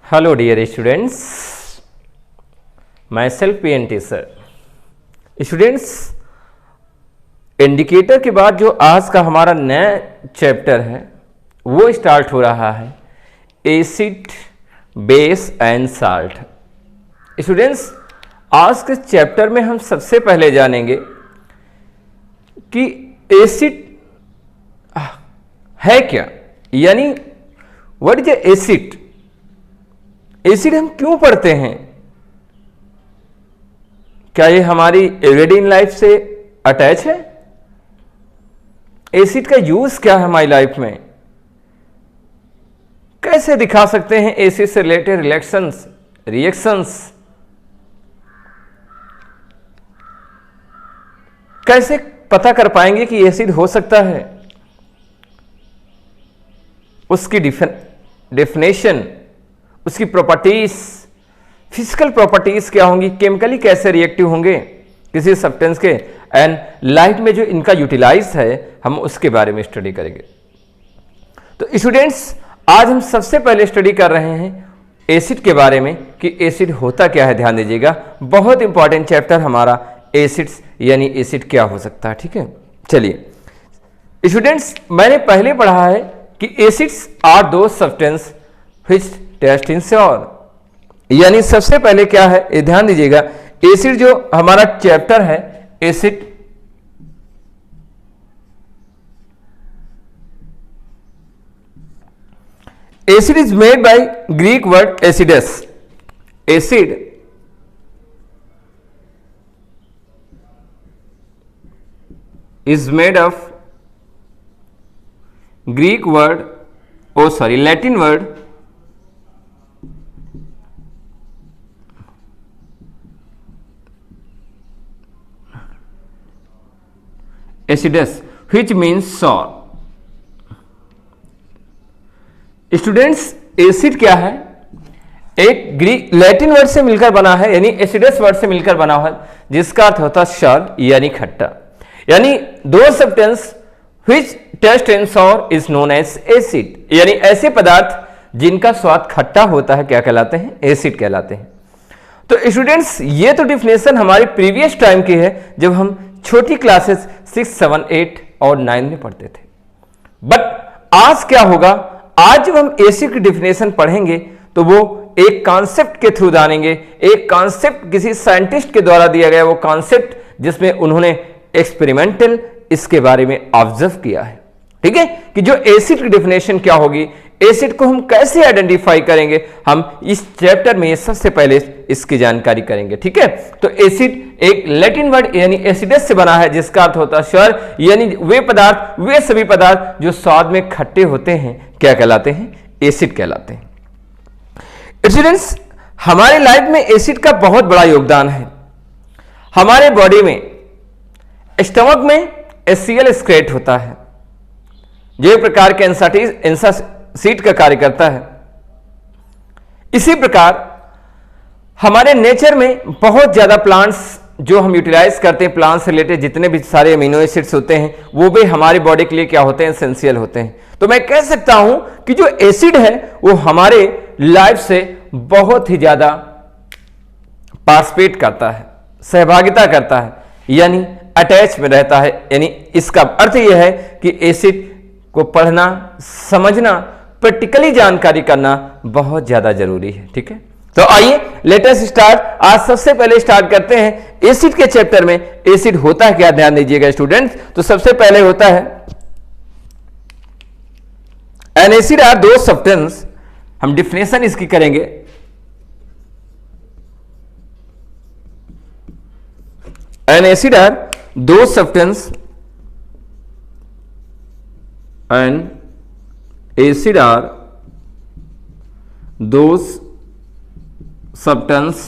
Hello dear students, myself PNT sir. Students, indicator के बाद जो आज का हमारा नया चैप्टर है वो स्टार्ट हो रहा है, acid base and salt. Students, आज के चैप्टर में हम सबसे पहले जानेंगे कि एसिड है क्या, यानी व्हाट इज एसिड। एसिड हम क्यों पढ़ते हैं? क्या ये हमारी एवरीडे इन लाइफ से अटैच है? एसिड का यूज क्या है हमारी लाइफ में? कैसे दिखा सकते हैं एसिड से रिलेटेड रिएक्शंस? कैसे पता कर पाएंगे कि एसिड हो सकता है? उसकी डेफिनेशन, उसकी प्रॉपर्टीज, फिजिकल प्रॉपर्टीज क्या होंगी, केमिकली कैसे रिएक्टिव होंगे किसी सब्सटेंस के, एंड लाइफ में जो इनका यूटिलाइज है हम उसके बारे में स्टडी करेंगे। तो स्टूडेंट्स, आज हम सबसे पहले स्टडी कर रहे हैं एसिड के बारे में कि एसिड होता क्या है। ध्यान दीजिएगा, बहुत इंपॉर्टेंट चैप्टर हमारा एसिड्स, यानी एसिड क्या हो सकता है। ठीक है, चलिए स्टूडेंट्स, मैंने पहले पढ़ा है कि acids are those substance which taste in sour. यानी सबसे पहले क्या है, ये ध्यान दीजिएगा, एसिड जो हमारा चैप्टर है, acid acid is made by Greek word acidus. Acid is made of Greek word, Latin word acidus which means sour। Students, acid क्या है? एक ग्रीक लैटिन वर्ड से मिलकर बना है, यानी एसिडस वर्ड से मिलकर बना है, जिसका अर्थ होता है सॉर, यानी खट्टा। यानी दो substance which taste and sour is known as acid। यानी ऐसे पदार्थ जिनका स्वाद खट्टा होता है क्या कहलाते हैं? एसिड कहलाते हैं। तो स्टूडेंट्स, ये तो डिफिनेशन हमारी प्रीवियस टाइम की है, जब हम छोटी क्लासेस 6, 7, 8 और 9 में पढ़ते थे। बट आज क्या होगा, आज जब हम एसिड की डिफिनेशन पढ़ेंगे तो वो एक कॉन्सेप्ट के थ्रू जानेंगे, एक कॉन्सेप्ट किसी साइंटिस्ट के द्वारा दिया गया, वो कॉन्सेप्ट जिसमें उन्होंने एक्सपेरिमेंटल इसके बारे में ऑब्जर्व किया है। ठीक है, कि जो एसिड की डेफिनेशन क्या होगी, एसिड को हम कैसे आइडेंटिफाई करेंगे, हम इस चैप्टर में सबसे पहले इसकी जानकारी करेंगे। ठीक है, तो एसिड एक लैटिन वर्ड यानी एसिडस से बना है, जिसका अर्थ होता है श्योर, यानी वे सभी पदार्थ जो स्वाद में खट्टे होते हैं क्या कहलाते हैं? एसिड कहलाते हैं। स्टूडेंट्स, हमारे लाइफ में एसिड का बहुत बड़ा योगदान है। हमारे बॉडी में स्टमक में HCl एक्सक्रेट होता है, जो एक प्रकार के एंसासीड का कार्य करता है। इसी प्रकार हमारे नेचर में बहुत ज्यादा प्लांट्स जो हम यूटिलाइज करते हैं, प्लांट्स से रिलेटेड जितने भी सारे अमीनो एसिड्स होते हैं वो भी हमारी बॉडी के लिए क्या होते हैं? एसेंशियल होते हैं। तो मैं कह सकता हूं कि जो एसिड है वो हमारे लाइफ से बहुत ही ज्यादा पार्टिसिपेट करता है, सहभागिता करता है, यानी अटैच में रहता है। यानी इसका अर्थ यह है कि एसिड को पढ़ना, समझना, प्रैक्टिकली जानकारी करना बहुत ज्यादा जरूरी है। ठीक है, तो आइए लेट अस स्टार्ट। आज सबसे पहले स्टार्ट करते हैं एसिड के चैप्टर में। एसिड होता है क्या, ध्यान दीजिएगा स्टूडेंट्स। तो सबसे पहले होता है an acid are those substance, हम डिफिनेशन इसकी करेंगे। An acid are those substance, and acid are those substance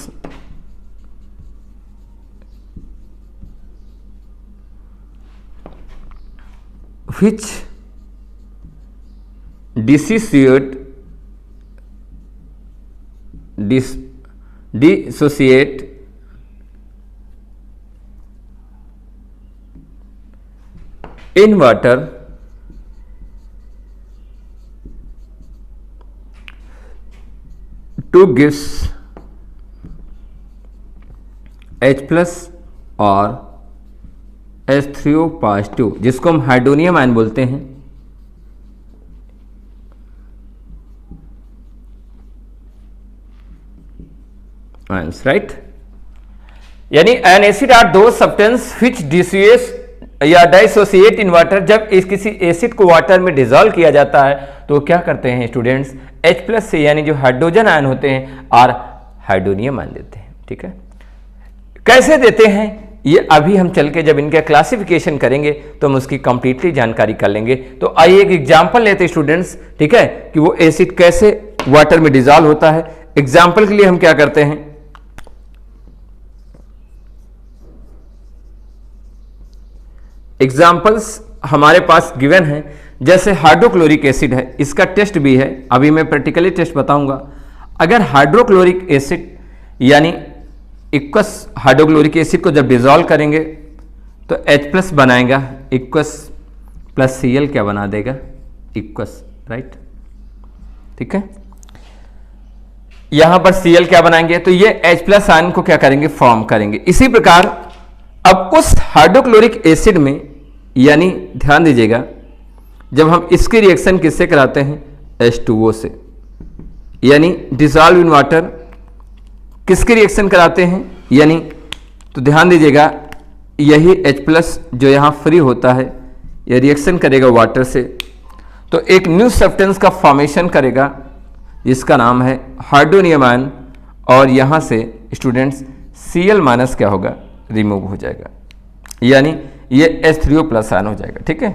which dissociate in water 2 gives H plus और H3O पॉजिटिव, जिसको हम हाइड्रोनियम आयन बोलते हैं। Ions, right. यानी an acid are those substance which dissociate या dissociate in water. जब इस किसी एसिड को वाटर में डिसॉल्व किया जाता है तो क्या करते हैं स्टूडेंट्स, H प्लस से यानी जो हाइड्रोजन आयन होते हैं और हाइड्रोनियम आयन देते हैं। ठीक है, कैसे देते हैं ये अभी हम चल के जब इनका क्लासिफिकेशन करेंगे तो हम उसकी कंप्लीटली जानकारी कर लेंगे। तो आइए एक एग्जांपल लेते हैं स्टूडेंट्स, ठीक है, कि वो एसिड कैसे वाटर में डिसॉल्व होता है। एग्जांपल के लिए हम क्या करते हैं, एग्जाम्पल्स हमारे पास गिवन है। जैसे हाइड्रोक्लोरिक एसिड है, इसका टेस्ट भी है, अभी मैं प्रैक्टिकली टेस्ट बताऊंगा। अगर हाइड्रोक्लोरिक एसिड यानी इक्वस हाइड्रोक्लोरिक एसिड को जब डिसॉल्व करेंगे तो H प्लस बनाएगा, इक्वस प्लस Cl क्या बना देगा, इक्वस, राइट। ठीक है, यहां पर Cl क्या बनाएंगे तो ये H प्लस आयन को क्या करेंगे, फॉर्म करेंगे। इसी प्रकार अब उस हाइड्रोक्लोरिक एसिड में, यानी ध्यान दीजिएगा, जब हम इसकी रिएक्शन किससे कराते हैं, H2O से, यानी डिसॉल्व इन वाटर किसकी रिएक्शन कराते हैं, यानी तो ध्यान दीजिएगा यही H प्लस जो यहां फ्री होता है यह रिएक्शन करेगा वाटर से, तो एक न्यू सब्सटेंस का फॉर्मेशन करेगा जिसका नाम है हाइड्रोनियम आयन, और यहां से स्टूडेंट्स Cl माइनस क्या होगा, रिमूव हो जाएगा, यानी ये H3O प्लस आयन हो जाएगा। ठीक है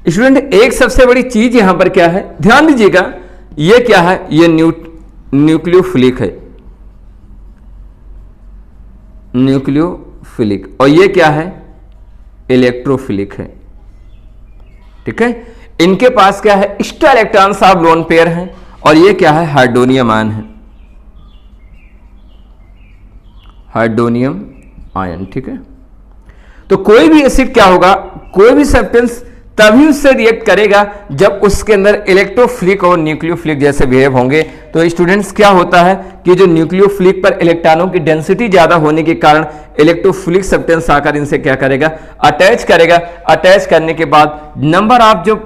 स्टूडेंट, एक सबसे बड़ी चीज यहां पर क्या है, ध्यान दीजिएगा, ये क्या है, ये न्यूक्लियोफिलिक है, न्यूक्लियोफिलिक, और ये क्या है, इलेक्ट्रोफिलिक है। ठीक है, इनके पास क्या है, extra electrons of lone pair हैं, और ये क्या है, हाइड्रोनियम आयन है, हाइड्रोनियम आयन। ठीक है, तो कोई भी एसिड क्या होगा, कोई भी सब्सटेंस तभी उससे रिएक्ट करेगा जब उसके अंदर इलेक्ट्रोफिलिक और न्यूक्लियोफिलिक जैसे बिहेव होंगे। तो स्टूडेंट्स क्या होता है कि जो न्यूक्लियोफिलिक पर इलेक्ट्रॉनों की डेंसिटी ज्यादा होने के कारण इलेक्ट्रोफिलिक सब्सटेंस आकर इनसे क्या करेगा, अटैच करेगा। अटैच करने के बाद नंबर ऑफ जो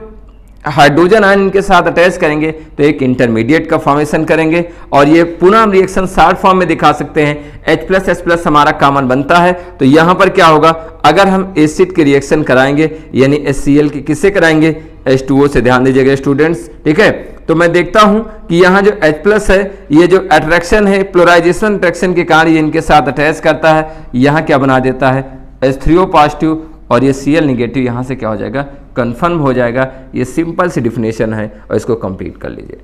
हाइड्रोजन आयन इनके साथ अटैच करेंगे तो एक इंटरमीडिएट का फॉर्मेशन करेंगे, और ये पुनः हम रिएक्शन शार्ट फॉर्म में दिखा सकते हैं। H प्लस H प्लस हमारा कॉमन बनता है, तो यहां पर क्या होगा, अगर हम एसिड की रिएक्शन कराएंगे यानी HCl की किससे कराएंगे, H2O से। ध्यान दीजिएगा स्टूडेंट्स, ठीक है। तो मैं देखता हूं कि यहां जो H प्लस है, ये जो अट्रैक्शन है, पोलराइजेशन अट्रैक्शन के कारण ये इनके साथ अटैच करता है, यहां क्या बना देता है, H3O पॉजिटिव, और ये Cl निगेटिव यहां से क्या हो जाएगा, कंफर्म हो जाएगा। ये सिंपल सी डिफिनेशन है और इसको कंप्लीट कर लीजिए।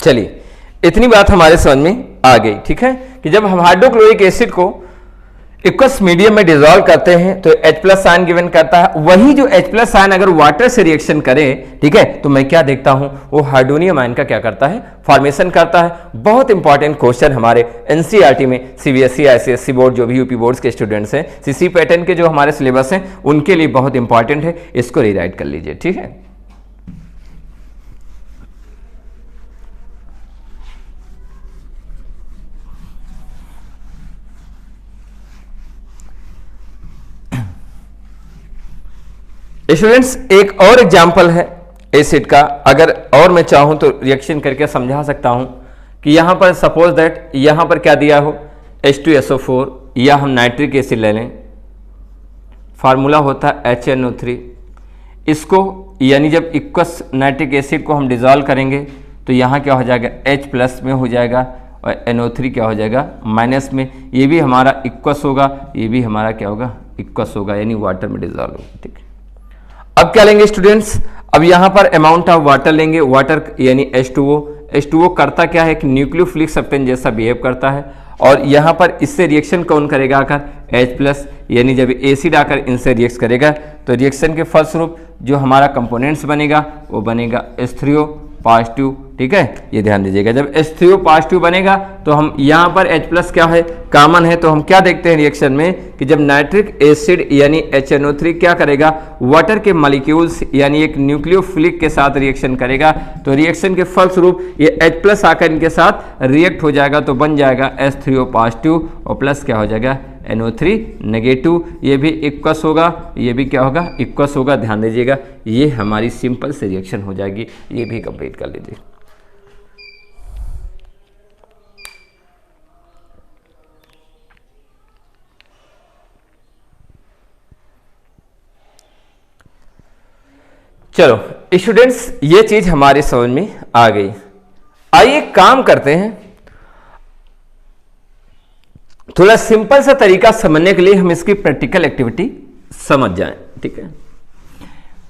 चलिए, इतनी बात हमारे समझ में आ गई। ठीक है, कि जब हम हाइड्रोक्लोरिक एसिड को एक्वस मीडियम में डिसॉल्व करते हैं तो H प्लस आयन गिवन करता है। वही जो H प्लस आयन अगर वाटर से रिएक्शन करे, ठीक है, तो मैं क्या देखता हूं, वो हाइड्रोनियम आयन का क्या करता है, फॉर्मेशन करता है। बहुत इंपॉर्टेंट क्वेश्चन हमारे एनसीईआरटी में, सीबीएसई आईसीएसई बोर्ड जो भी यूपी बोर्ड्स के स्टूडेंट्स हैं, सीसी पैटर्न के जो हमारे सिलेबस हैं उनके लिए बहुत इंपॉर्टेंट है, इसको रीराइट कर लीजिए। ठीक है, स्टूडेंट्स एक और एग्जाम्पल है एसिड का, अगर और मैं चाहूं तो रिएक्शन करके समझा सकता हूं कि यहां पर सपोज दैट यहां पर क्या दिया हो, H2SO4, या हम नाइट्रिक एसिड ले लें, फार्मूला होता है HNO3। इसको यानी जब इक्वस नाइट्रिक एसिड को हम डिसॉल्व करेंगे तो यहां क्या हो जाएगा, H प्लस में हो जाएगा और NO3 क्या हो जाएगा, माइनस में। ये भी हमारा इक्वस होगा, ये भी हमारा क्या होगा, इक्वस होगा, यानी वाटर में डिसॉल्व होगा। ठीक है, अब क्या लेंगे स्टूडेंट्स, अब यहां पर अमाउंट ऑफ वाटर लेंगे, वाटर यानी H2O। H2O करता क्या है कि न्यूक्लियोफिलिक सब्सटेंस जैसा बिहेव करता है, और यहां पर इससे रिएक्शन कौन करेगा आकर, H प्लस, यानी जब एसिड आकर इनसे रिएक्ट करेगा तो रिएक्शन के फलस्वरूप जो हमारा कंपोनेंट्स बनेगा वो बनेगा H3O पॉजिटिव ठीक है, ये ध्यान दीजिएगा। जब H3O पॉजिटिव बनेगा तो हम यहाँ पर H प्लस क्या है, कॉमन है, तो हम क्या देखते हैं रिएक्शन में कि जब नाइट्रिक एसिड यानी HNO3 क्या करेगा, वाटर के मॉलिक्यूल्स यानी एक न्यूक्लियोफिलिक के साथ रिएक्शन करेगा, तो रिएक्शन के फलस्वरूप ये H प्लस आकर इनके साथ रिएक्ट हो जाएगा, तो बन जाएगा H3O पॉजिटिव और प्लस क्या हो जाएगा NO3 नेगेटिव। ये भी इक्वस होगा, ये भी क्या होगा, इक्वस होगा। ध्यान दीजिएगा, ये हमारी सिंपल से रिएक्शन हो जाएगी। ये भी कंप्लीट कर लीजिए। चलो स्टूडेंट्स, ये चीज हमारे समझ में आ गई। आइए काम करते हैं, थोड़ा सिंपल सा तरीका समझने के लिए हम इसकी प्रैक्टिकल एक्टिविटी समझ जाएं। ठीक है,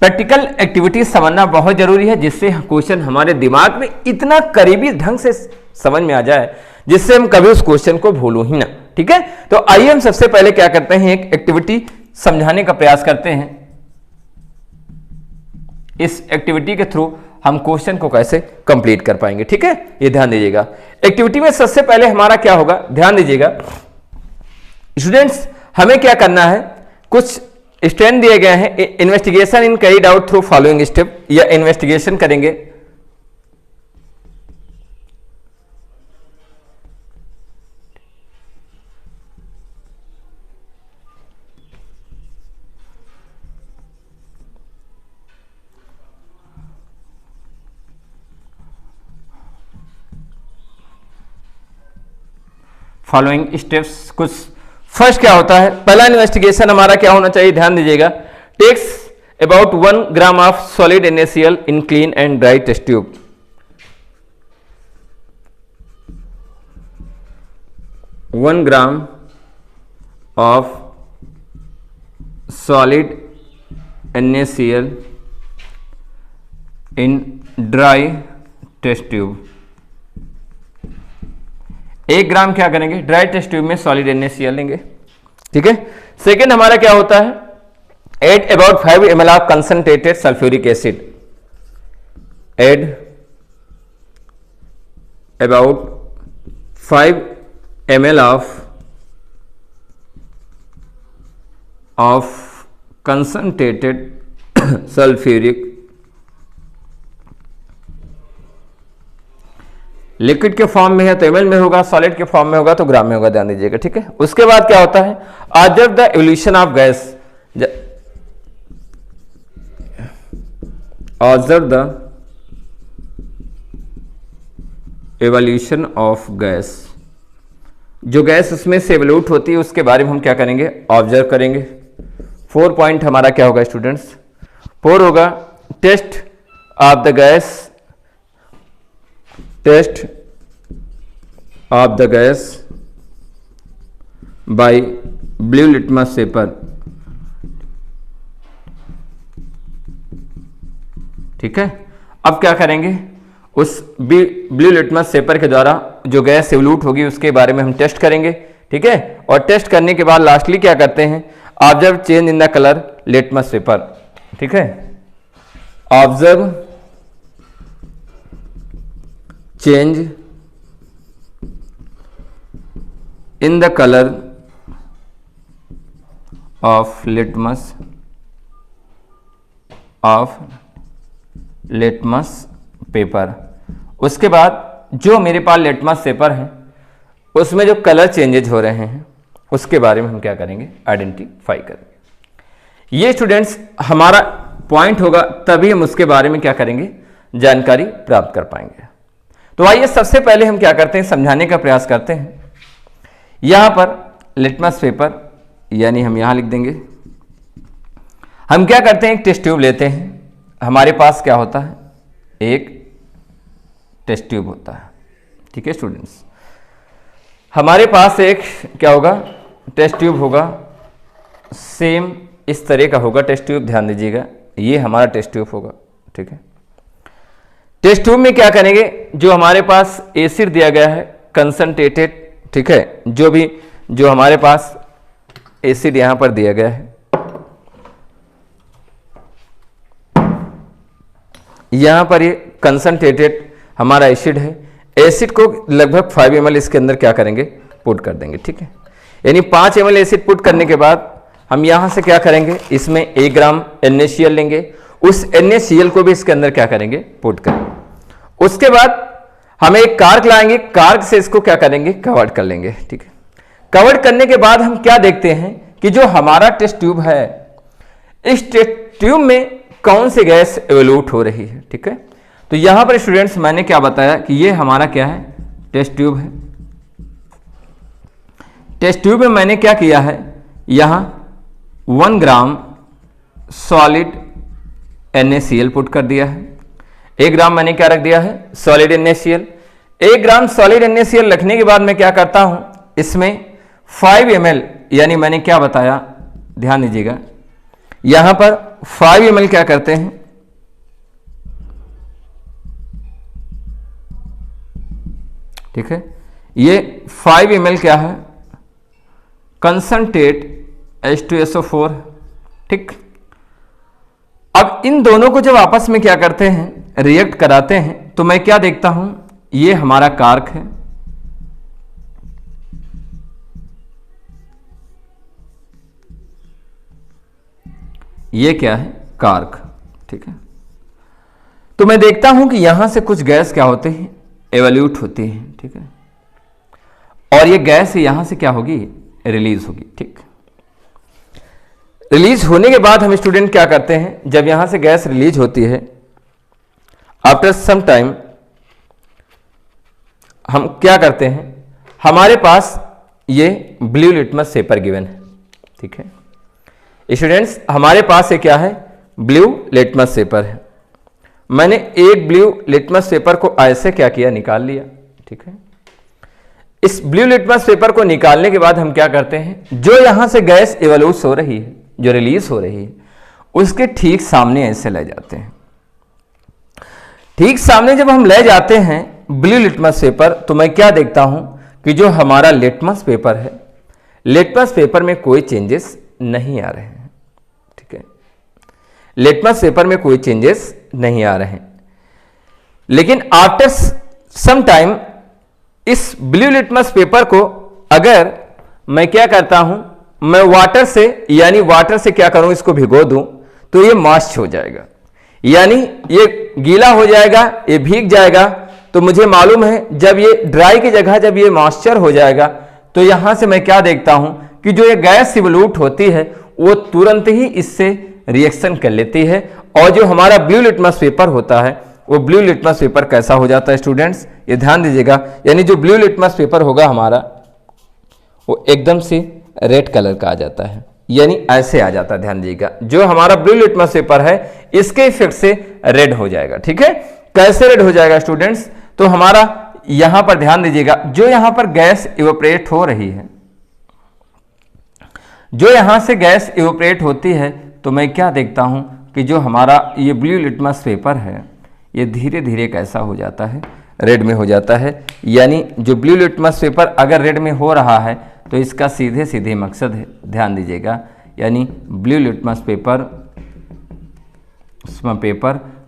प्रैक्टिकल एक्टिविटी समझना बहुत जरूरी है, जिससे क्वेश्चन हमारे दिमाग में इतना करीबी ढंग से समझ में आ जाए जिससे हम कभी उस क्वेश्चन को भूलूं ही ना। ठीक है, तो आइए हम सबसे पहले क्या करते हैं, एक एक्टिविटी समझाने का प्रयास करते हैं। इस एक्टिविटी के थ्रू हम क्वेश्चन को कैसे कंप्लीट कर पाएंगे। ठीक है, ये ध्यान दीजिएगा। एक्टिविटी में सबसे पहले हमारा क्या होगा, ध्यान दीजिएगा स्टूडेंट्स, हमें क्या करना है, कुछ स्टैंड दिए गए हैं, investigation in carried out through following step, या इन्वेस्टिगेशन करेंगे। फॉलोइंग स्टेप्स, कुछ फर्स्ट क्या होता है, पहला इन्वेस्टिगेशन हमारा क्या होना चाहिए, ध्यान दीजिएगा, takes about 1 gram of solid NaCl in clean and dry test tube. One gram of solid NaCl in dry test tube. 1 gram क्या करेंगे, ड्राई टेस्ट ट्यूब में सॉलिड NaCl लेंगे। ठीक है, सेकेंड हमारा क्या होता है, add about 5 ml of concentrated sulphuric acid. Add about 5 ml of concentrated sulphuric liquid के फॉर्म में है तो ml में होगा, सॉलिड के फॉर्म में होगा तो ग्राम में होगा, ध्यान दीजिएगा। ठीक है, उसके बाद क्या होता है, observe the evolution of gas. Observe the evolution of gas, जो गैस उसमें से एवोल्यूट होती है उसके बारे में हम क्या करेंगे, ऑब्जर्व करेंगे। 4 पॉइंट हमारा क्या होगा स्टूडेंट्स, 4 होगा, test of the gas, test of the gas by blue litmus paper. ठीक है, अब क्या करेंगे, उस ब्लू लिटमस पेपर के द्वारा जो गैस एवोल्यूट होगी उसके बारे में हम टेस्ट करेंगे। ठीक है, और टेस्ट करने के बाद लास्टली क्या करते हैं, observe change in the colour litmus paper. ठीक है, observe change in the colour of litmus paper. उसके बाद जो मेरे पास लिटमस पेपर है उसमें जो कलर चेंजेज हो रहे हैं उसके बारे में हम क्या करेंगे, आइडेंटिफाई करेंगे। ये स्टूडेंट्स हमारा पॉइंट होगा, तभी हम उसके बारे में क्या करेंगे, जानकारी प्राप्त कर पाएंगे। तो आइए सबसे पहले हम क्या करते हैं, समझाने का प्रयास करते हैं। यहां पर लिटमस पेपर यानी हम यहां लिख देंगे, हम क्या करते हैं, एक टेस्ट ट्यूब लेते हैं। हमारे पास क्या होता है, एक टेस्ट ट्यूब होता है। ठीक है स्टूडेंट्स, हमारे पास एक क्या होगा, टेस्ट ट्यूब होगा, सेम इस तरह का होगा टेस्ट ट्यूब। ध्यान दीजिएगा, ये हमारा टेस्ट ट्यूब होगा। ठीक है, टेस्ट ट्यूब में क्या करेंगे, जो हमारे पास एसिड दिया गया है कंसंट्रेटेड, ठीक है, जो हमारे पास एसिड यहां पर दिया गया है, यहां पर ये कंसंट्रेटेड हमारा एसिड है, एसिड को लगभग 5 ml इसके अंदर क्या करेंगे, पुट कर देंगे, ठीक है। यानी 5 ml एसिड पुट करने के बाद हम यहां से क्या करेंगे, इसमें 1 ग्राम NaCl लेंगे, उस NaCl को भी इसके अंदर क्या करेंगे, पुट करेंगे। उसके बाद हम एक कार्क लाएंगे, कार्क से इसको क्या करेंगे, कवर्ड कर लेंगे, ठीक है। कवर्ड करने के बाद हम क्या देखते हैं कि जो हमारा टेस्ट ट्यूब है, इस टेस्ट ट्यूब में कौन सी गैस एवोल्यूट हो रही है, ठीक है। तो यहां पर स्टूडेंट्स मैंने क्या बताया कि ये हमारा क्या है, टेस्ट ट्यूब है। टेस्ट ट्यूब में मैंने क्या किया है, यहां 1 ग्राम सॉलिड NaCl पुट कर दिया है। 1 ग्राम मैंने क्या रख दिया है, सॉलिड NaCl। 1 ग्राम सॉलिड NaCl रखने के बाद मैं क्या करता हूं, इसमें 5 ml, यानी मैंने क्या बताया, ध्यान दीजिएगा, यहां पर 5 ml क्या करते हैं, ठीक है। ये 5 ml क्या है, कंसंट्रेट H2SO4, ठीक। अब इन दोनों को जब आपस में क्या करते हैं, रिएक्ट कराते हैं, तो मैं क्या देखता हूं, ये हमारा कार्क है, ये क्या है, कार्क, ठीक है। तो मैं देखता हूं कि यहां से कुछ गैस क्या होते हैं, एवोल्यूट होती है, ठीक है। और ये गैस यहां से क्या होगी, रिलीज होगी, ठीक। रिलीज होने के बाद हम स्टूडेंट क्या करते हैं, जब यहां से गैस रिलीज होती है, आफ्टर सम टाइम हम क्या करते हैं, हमारे पास ये ब्लू लिटमस पेपर गिवन है, ठीक है। स्टूडेंट्स हमारे पास ये क्या है, ब्लू लिटमस पेपर है। मैंने एक ब्लू लिटमस पेपर को ऐसे क्या किया, निकाल लिया, ठीक है। इस ब्लू लिटमस पेपर को निकालने के बाद हम क्या करते हैं, जो यहां से गैस एवोल्यूट हो रही है, जो रिलीज हो रही है, उसके ठीक सामने ऐसे ले जाते हैं। ठीक सामने जब हम ले जाते हैं ब्लू लिटमस पेपर, तो मैं क्या देखता हूं कि जो हमारा लिटमस पेपर है, लिटमस पेपर में कोई चेंजेस नहीं आ रहे हैं, ठीक है। लिटमस पेपर में कोई चेंजेस नहीं आ रहे हैं। लेकिन आफ्टर सम टाइम इस ब्लू लिटमस पेपर को अगर मैं क्या करता हूं, मैं वाटर से, यानी वाटर से क्या करूं, इसको भिगो दूं, तो ये मॉइस्ट हो जाएगा, यानी ये गीला हो जाएगा, ये भीग जाएगा। तो मुझे मालूम है जब ये ड्राई की जगह जब ये मॉइस्चर हो जाएगा, तो यहां से मैं क्या देखता हूं कि जो ये गैस एवोल्यूट होती है वो तुरंत ही इससे रिएक्शन कर लेती है, और जो हमारा ब्लू लिटमस पेपर होता है, वो ब्लू लिटमस पेपर कैसा हो जाता है स्टूडेंट्स, ये ध्यान दीजिएगा। यानी जो ब्लू लिटमस पेपर होगा हमारा, वो एकदम से रेड कलर का आ जाता है, यानी ऐसे आ जाता है, ध्यान दीजिएगा। जो हमारा ब्लू लिटमस पेपर है, इसके इफेक्ट से रेड हो जाएगा, ठीक है। कैसे रेड हो जाएगा स्टूडेंट्स, तो हमारा यहां पर ध्यान दीजिएगा, जो यहां पर गैस इवेपोरेट हो रही है, जो यहां से गैस इवेपोरेट होती है, तो मैं क्या देखता हूं कि जो हमारा ये ब्लू लिटमस पेपर है, ये धीरे धीरे कैसा हो जाता है, रेड में हो जाता है। यानी जो ब्लू लिटमस पेपर अगर रेड में हो रहा है, तो इसका सीधे सीधे मकसद है, ध्यान दीजिएगा, यानी ब्लू लिटमस पेपर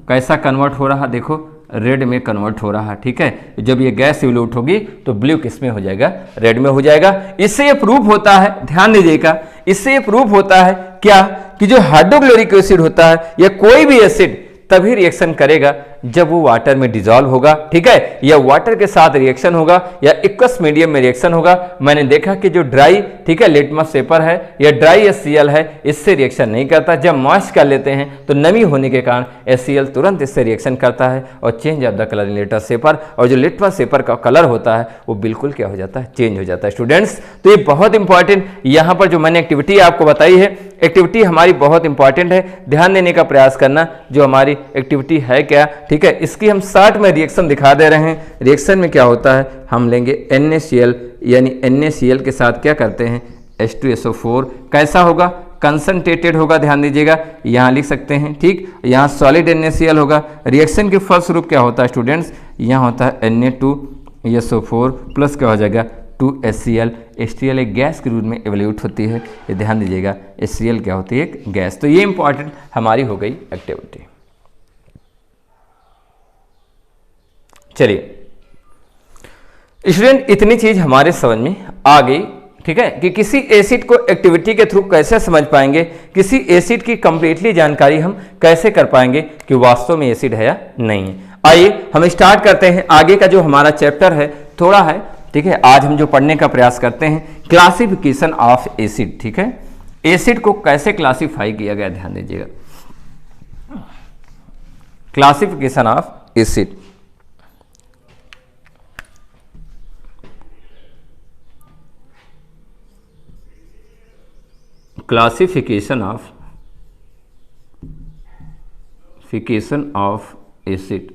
कैसा कन्वर्ट हो रहा, देखो रेड में कन्वर्ट हो रहा, ठीक है। जब ये गैस एवोल्यूट होगी तो ब्लू किस में हो जाएगा, रेड में हो जाएगा। इससे ये प्रूफ होता है, ध्यान दीजिएगा, इससे ये प्रूफ होता है क्या, कि जो हाइड्रोक्लोरिक एसिड होता है या कोई भी एसिड तभी रिएक्शन करेगा जब वो वाटर में डिसॉल्व होगा, ठीक है, या वाटर के साथ रिएक्शन होगा या एक्वस मीडियम में रिएक्शन होगा। मैंने देखा कि जो ड्राई, ठीक है, लिटमस पेपर है या ड्राई HCl है, इससे रिएक्शन नहीं करता। जब मॉइस्ट कर लेते हैं तो नमी होने के कारण HCl तुरंत इससे रिएक्शन करता है और change of the colour in litmus paper, और जो लिटमस पेपर का कलर होता है वो बिल्कुल क्या हो जाता है, चेंज हो जाता है स्टूडेंट्स। तो ये बहुत इंपॉर्टेंट, यहाँ पर जो मैंने एक्टिविटी आपको बताई है, एक्टिविटी हमारी बहुत इंपॉर्टेंट है, ध्यान देने का प्रयास करना। जो हमारी एक्टिविटी है क्या, ठीक है, इसकी हम शॉर्ट में रिएक्शन दिखा दे रहे हैं। रिएक्शन में क्या होता है, हम लेंगे NaCl, यानी NaCl के साथ क्या करते हैं, H2SO4। कैसा होगा, कंसंट्रेटेड होगा, ध्यान दीजिएगा, यहाँ लिख सकते हैं, ठीक। यहाँ सॉलिड NaCl होगा। रिएक्शन के फर्स्ट रूप क्या होता है स्टूडेंट्स, यहाँ होता है Na2SO4 प्लस क्या हो जाएगा 2HCl। HCl एक गैस के रूप में एवोल्यूट होती है, ये ध्यान दीजिएगा। HCl क्या होती है, एक गैस। तो ये इंपॉर्टेंट हमारी हो गई एक्टिविटी। चलिए स्टूडेंट, इतनी चीज हमारे समझ में आ गई, ठीक है, कि किसी एसिड को एक्टिविटी के थ्रू कैसे समझ पाएंगे, किसी एसिड की कंप्लीटली जानकारी हम कैसे कर पाएंगे कि वास्तव में एसिड है या नहीं है। आइए हम स्टार्ट करते हैं। आगे का जो हमारा चैप्टर है थोड़ा है, ठीक है, आज हम जो पढ़ने का प्रयास करते हैं क्लासिफिकेशन ऑफ एसिड, ठीक है, एसिड को कैसे क्लासिफाई किया गया, ध्यान दीजिएगा, classification of acid. Classification of acid.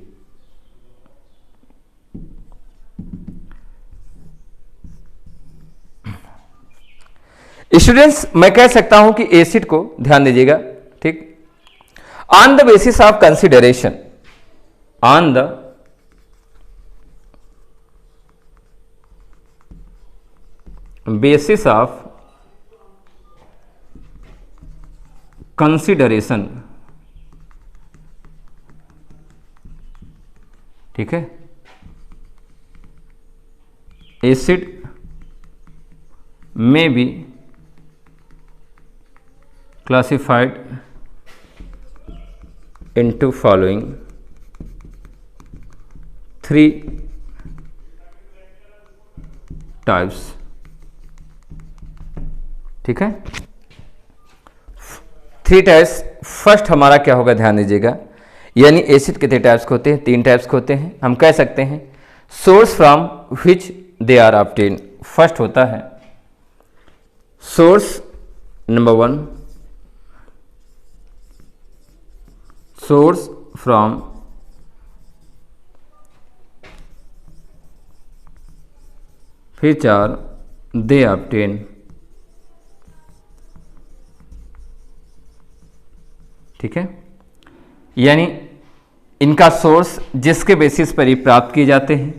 Students, मैं कह सकता हूं कि एसिड को, ध्यान दीजिएगा, ठीक, on the basis of consideration, on the basis of consideration, ठीक है, एसिड में B classified into following 3 types, ठीक है, 3 टाइप्स। फर्स्ट हमारा क्या होगा, ध्यान दीजिएगा, यानी एसिड कितने टाइप्स के होते हैं, 3 टाइप्स के होते हैं। हम कह सकते हैं source from which they are obtain. First होता है source number 1, source from which are they obtain, ठीक है, यानी इनका सोर्स जिसके बेसिस पर ही प्राप्त किए जाते हैं।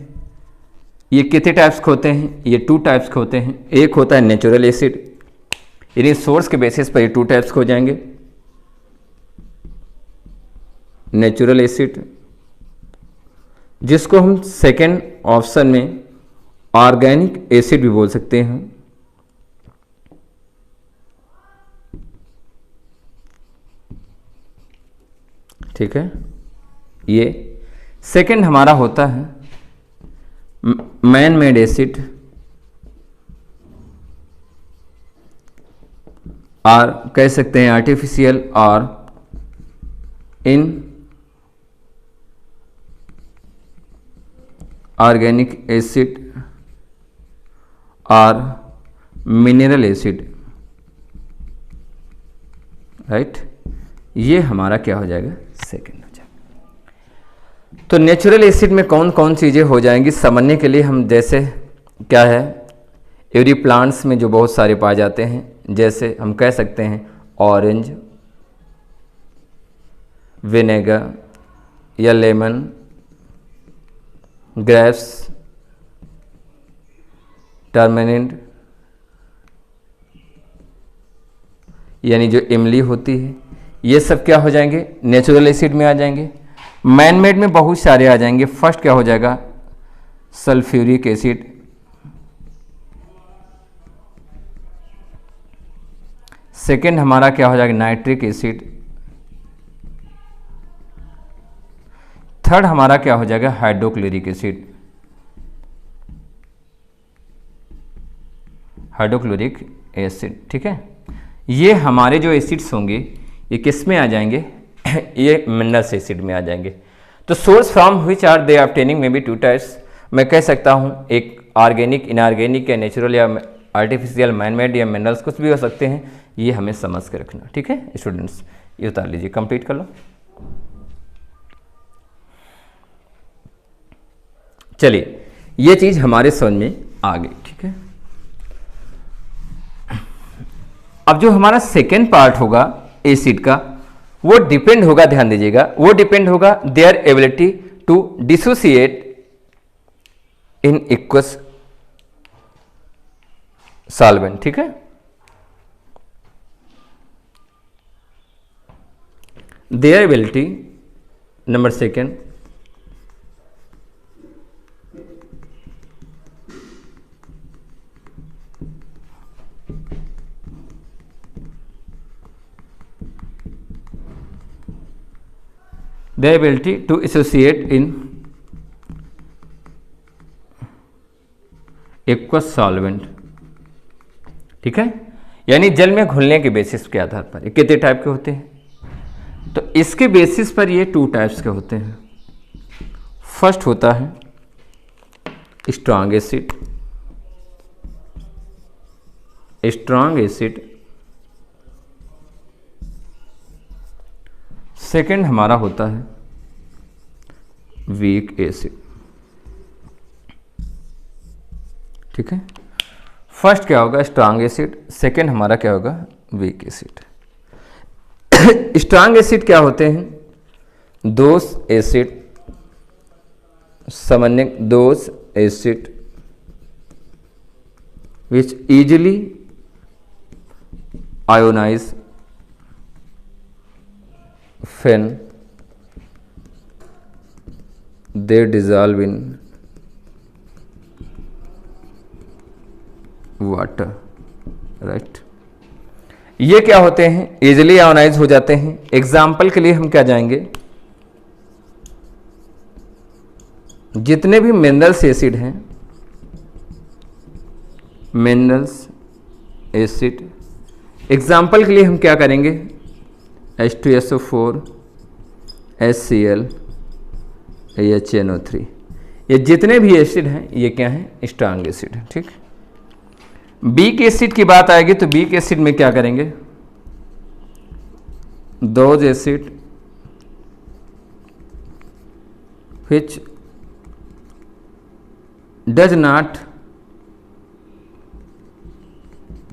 ये कितने टाइप्स के होते हैं, ये 2 टाइप्स के होते हैं। एक होता है नेचुरल एसिड, यानी सोर्स के बेसिस पर ये 2 टाइप्स के हो जाएंगे, नेचुरल एसिड, जिसको हम सेकेंड ऑप्शन में ऑर्गेनिक एसिड भी बोल सकते हैं, ठीक है। ये सेकेंड हमारा होता है मैन मेड एसिड, और कह सकते हैं आर्टिफिशियल और इन ऑर्गेनिक एसिड और मिनरल एसिड, राइट। ये हमारा क्या हो जाएगा, सेकेंड हो जाएगा। तो नेचुरल एसिड में कौन कौन चीज़ें हो जाएंगी समझने के लिए हम, जैसे क्या है, एवरी प्लांट्स में जो बहुत सारे पाए जाते हैं, जैसे हम कह सकते हैं ऑरेंज, विनेगर या लेमन, ग्रेप्स, टर्मेरिंड, यानी जो इमली होती है, ये सब क्या हो जाएंगे, नेचुरल एसिड में आ जाएंगे। मैन मेड में बहुत सारे आ जाएंगे। फर्स्ट क्या हो जाएगा, सल्फ्यूरिक एसिड, सेकेंड हमारा क्या हो जाएगा, नाइट्रिक एसिड, थर्ड हमारा क्या हो जाएगा, हाइड्रोक्लोरिक एसिड, हाइड्रोक्लोरिक एसिड, ठीक है। ये हमारे जो एसिड्स होंगे ये किस में आ जाएंगे, ये मिनरल्स एसिड में आ जाएंगे। तो source from which are they obtaining में बी 2 टाइप्स। मैं कह सकता हूँ एक ऑर्गेनिक, इनऑर्गेनिक या नेचुरल या आर्टिफिशियल, मैनमेड या मिनरल्स, कुछ भी हो सकते हैं। ये हमें समझ के रखना, ठीक है स्टूडेंट्स। ये उतार लीजिए, कंप्लीट कर लो। चलिए, ये चीज हमारे समझ में आ गई, ठीक है। अब जो हमारा सेकेंड पार्ट होगा एसिड का, वो डिपेंड होगा, ध्यान दीजिएगा, वो डिपेंड होगा their ability to dissociate in aqueous solvent, ठीक है। Their ability, number second, their ability to associate in aqueous solvent, ठीक है, यानी जल में घुलने के बेसिस के आधार पर ये कितने टाइप के होते हैं, तो इसके बेसिस पर ये 2 टाइप्स के होते हैं। फर्स्ट होता है strong acid, strong acid. Second हमारा होता है वीक एसिड, ठीक है। फर्स्ट क्या होगा स्ट्रॉन्ग एसिड, सेकंड हमारा क्या होगा वीक एसिड। स्ट्रॉन्ग एसिड क्या होते हैं, दोस एसिड सामान्य those acid which easily ionize when they dissolve in water, right. ये क्या होते हैं, इजिली आयोनाइज हो जाते हैं। एग्जाम्पल के लिए हम क्या जाएंगे, जितने भी मिनरल्स एसिड हैं, मिनरल्स एसिड, एग्जाम्पल के लिए हम क्या करेंगे, H2SO4 HCl HNO3, ये जितने भी एसिड हैं ये क्या हैं स्ट्रॉन्ग एसिड है, ठीक। वीक एसिड की बात आएगी तो वीक एसिड में क्या करेंगे, those acid which does not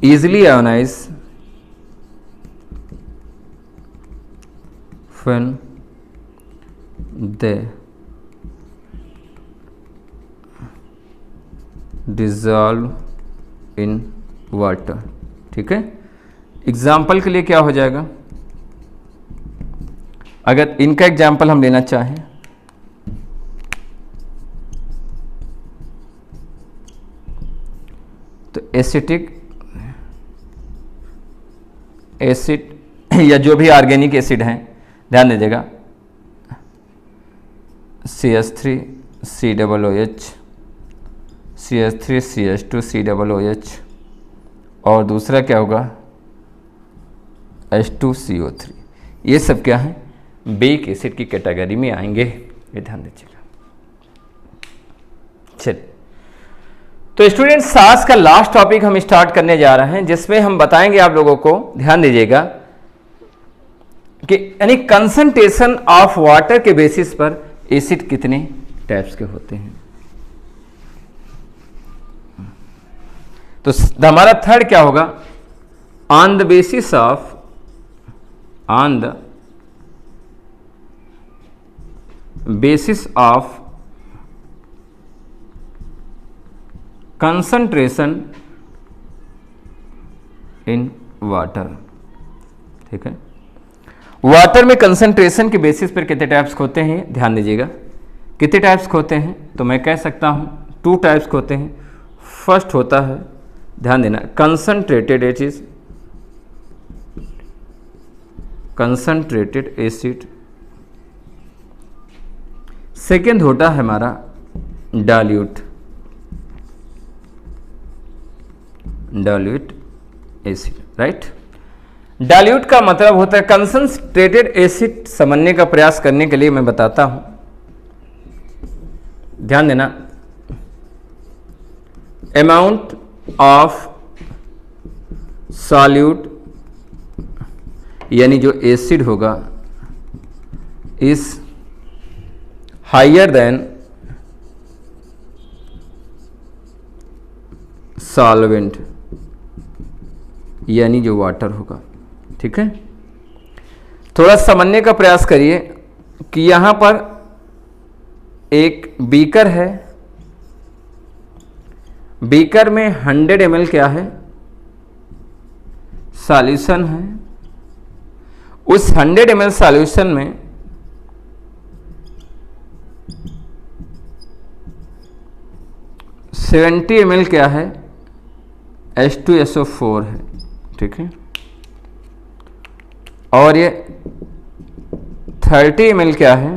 easily ionize when they dissolve in water, ठीक है। एग्जाम्पल के लिए क्या हो जाएगा, अगर इनका एग्जाम्पल हम लेना चाहें तो एसिटिक एसिड या जो भी ऑर्गेनिक एसिड हैं, ध्यान दीजिएगा, CH3 COOH, CH3 CH2 COOH, और दूसरा क्या होगा H2CO3। ये सब क्या है वीक एसिड की कैटेगरी में आएंगे, ये ध्यान दीजिएगा। चलिए, तो स्टूडेंट्स आज का लास्ट टॉपिक हम स्टार्ट करने जा रहे हैं, जिसमें हम बताएंगे आप लोगों को, ध्यान दीजिएगा, कि यानी कंसंट्रेशन ऑफ वाटर के बेसिस पर एसिड कितने टाइप्स के होते हैं। तो हमारा थर्ड क्या होगा, on the basis of concentration in water, ठीक है। वाटर में कंसंट्रेशन के बेसिस पर कितने टाइप्स होते हैं, ध्यान दीजिएगा, कितने टाइप्स होते हैं, तो मैं कह सकता हूं 2 टाइप्स होते हैं। फर्स्ट होता है, ध्यान देना, concentrated acid, concentrated acid. Second होता है हमारा dilute, dilute acid, right. Dilute का मतलब होता है कंसंट्रेटेड एसिड समझने का प्रयास करने के लिए मैं बताता हूं, ध्यान देना, अमाउंट ऑफ सॉल्यूट यानी जो एसिड होगा इज हायर देन सॉल्वेंट यानी जो वाटर होगा, ठीक है। थोड़ा समझने का प्रयास करिए कि यहां पर एक बीकर है, बीकर में 100 ml क्या है सॉल्यूशन है। उस 100 ml सॉल्यूशन में सेवेंटी ml क्या है H2SO4 है, ठीक है। और ये 30 ml क्या है,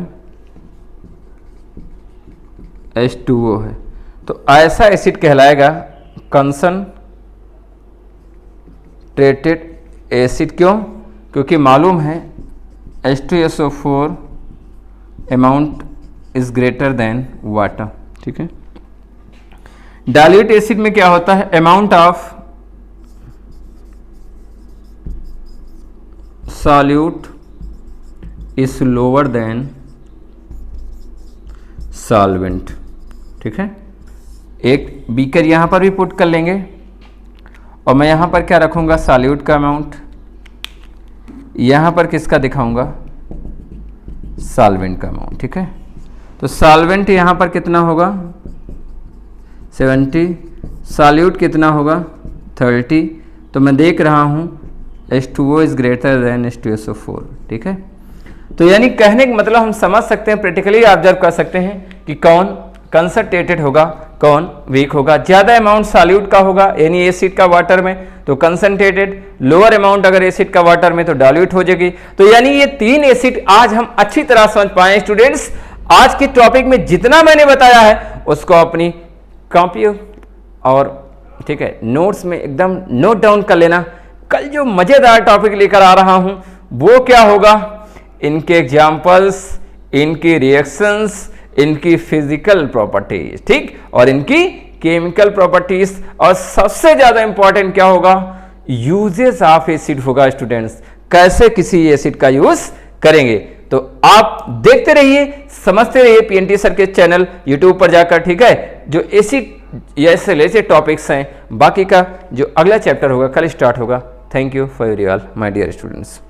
H2O है। तो ऐसा एसिड कहलाएगा कंसंट्रेटेड एसिड। क्यों? क्योंकि मालूम है H2SO4 amount is greater than water. ठीक है। डाइल्यूट एसिड में क्या होता है, amount of solute is lower than solvent. ठीक है। एक बीकर यहां पर भी पुट कर लेंगे और मैं यहां पर क्या रखूंगा, सॉल्यूट का अमाउंट, यहां पर किसका दिखाऊंगा, सॉल्वेंट का अमाउंट। ठीक है। तो सॉल्वेंट यहां पर कितना होगा 70, सॉल्यूट कितना होगा 30। तो मैं देख रहा हूं H2O is greater than H2SO4। ठीक है। तो यानी कहने का मतलब हम समझ सकते हैं, प्रैक्टिकली ऑब्जर्व कर सकते हैं कि कौन कंसंट्रेटेड होगा, कौन वीक होगा। ज्यादा अमाउंट सॉल्यूट का होगा यानी एसिड का वाटर में तो कंसंट्रेटेड, लोअर अमाउंट अगर एसिड का वाटर में तो डाइल्यूट हो जाएगी। तो यानी ये 3 एसिड आज हम अच्छी तरह समझ पाए। स्टूडेंट्स, आज के टॉपिक में जितना मैंने बताया है उसको अपनी कॉपी और ठीक है नोट्स में एकदम नोट डाउन कर लेना। कल जो मजेदार टॉपिक लेकर आ रहा हूं वो क्या होगा, इनके एग्जाम्पल्स, इनकी रिएक्शंस, इनकी फिजिकल प्रॉपर्टीज, ठीक, और इनकी केमिकल प्रॉपर्टीज, और सबसे ज्यादा इंपॉर्टेंट क्या होगा, यूजेस ऑफ एसिड होगा। स्टूडेंट्स, कैसे किसी एसिड का यूज करेंगे। तो आप देखते रहिए, समझते रहिए पीएनटी सर के चैनल यूट्यूब पर जाकर। ठीक है। जो एसिड ऐसे रिलेटेड टॉपिक्स हैं, बाकी का जो अगला चैप्टर होगा कल स्टार्ट होगा। Thank you for your all my dear students.